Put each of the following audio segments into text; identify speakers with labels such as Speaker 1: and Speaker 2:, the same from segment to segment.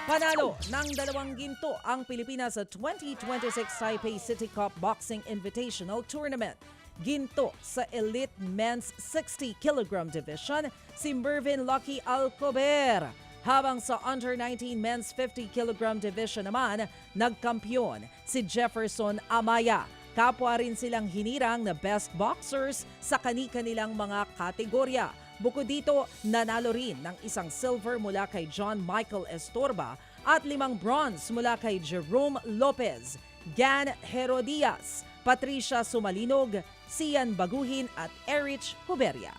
Speaker 1: Panalo ng 2 ginto ang Pilipinas sa 2026 Taipei City Cup Boxing Invitational Tournament. Ginto sa Elite Men's 60 kg division si Mervin Lucky Alcober. Habang sa Under-19 Men's 50 kg division naman, nagkampiyon si Jefferson Amaya. Kapwa rin silang hinirang na best boxers sa kani-kanilang mga kategorya. Bukod dito, nanalo rin ng isang silver mula kay John Michael Estorba at 5 bronze mula kay Jerome Lopez, Gan Herodias, Patricia Sumalinog, Sian Baguhin at Erich Huberia.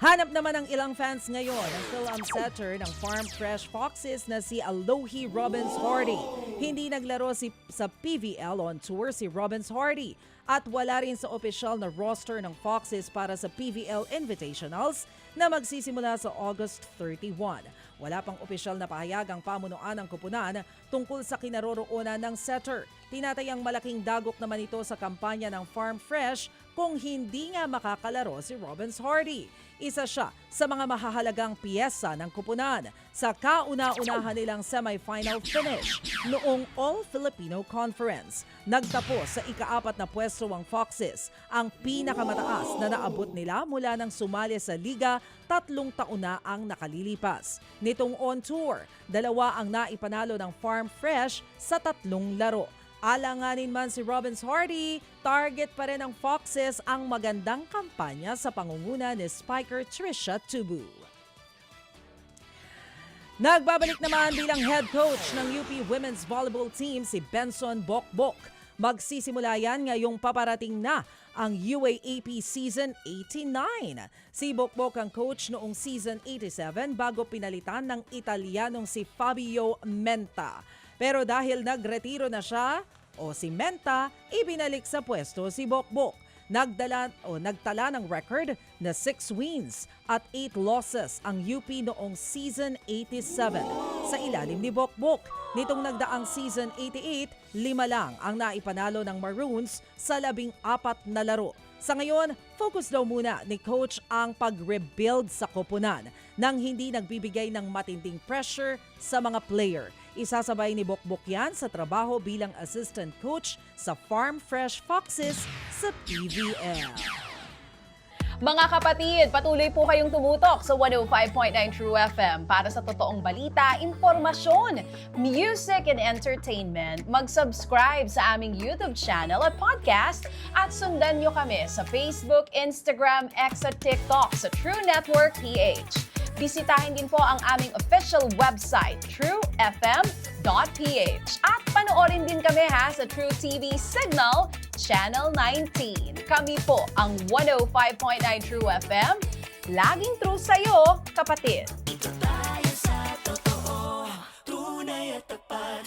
Speaker 1: Hanap naman ng ilang fans ngayon ang film setter ng Farm Fresh Foxes na si Alohi Robbins Hardy. Hindi naglaro sa PVL on tour si Robbins Hardy at wala rin sa opisyal na roster ng Foxes para sa PVL Invitationals na magsisimula sa August 31. Wala pang opisyal na pahayag ang pamunuan ng koponan tungkol sa kinaroroonan ng setter. Tinatayang malaking dagok naman ito sa kampanya ng Farm Fresh kung hindi nga makakalaro si Robbins Hardy. Isa siya sa mga mahahalagang piyesa ng koponan sa kauna-unahan nilang semifinal finish noong All-Filipino Conference. Nagtapos sa ika-4 na pwesto ang Foxes, ang pinakamataas na naabot nila mula nang sumali sa liga 3 taon na ang nakalilipas. Nitong on tour, 2 ang naipanalo ng Farm Fresh sa 3 laro. Alanganin man si Robbins Hardy, target pa rin ng Foxes ang magandang kampanya sa pangunguna ni Spiker Trisha Tubu. Nagbabalik naman bilang head coach ng UP Women's Volleyball Team si Benson Bokbok. Magsisimula yan ngayong paparating na ang UAAP Season 89. Si Bokbok ang coach noong Season 87 bago pinalitan ng Italianong si Fabio Menta. Pero dahil nagretiro na siya o si Menta, ibinalik sa pwesto si Bokbok. Nagtala ng record na 6 wins at 8 losses ang UP noong Season 87 sa ilalim ni Bokbok. Nitong nagdaang Season 88, 5 lang ang naipanalo ng Maroons sa 14 na laro. Sa ngayon, focus daw muna ni Coach ang pag-rebuild sa koponan nang hindi nagbibigay ng matinding pressure sa mga player. Isasabay ni Bokbok yan sa trabaho bilang assistant coach sa Farm Fresh Foxes sa PVL.
Speaker 2: Mga kapatid, patuloy po kayong tumutok sa 105.9 True FM para sa totoong balita, impormasyon, music and entertainment. Mag-subscribe sa aming YouTube channel at podcast at sundan nyo kami sa Facebook, Instagram, X at TikTok sa True Network PH. Bisitahin din po ang aming official website, truefm.ph. At panoorin din kami sa True TV Signal, Channel 19. Kami po ang 105.9 True FM. Laging true sa'yo, kapatid.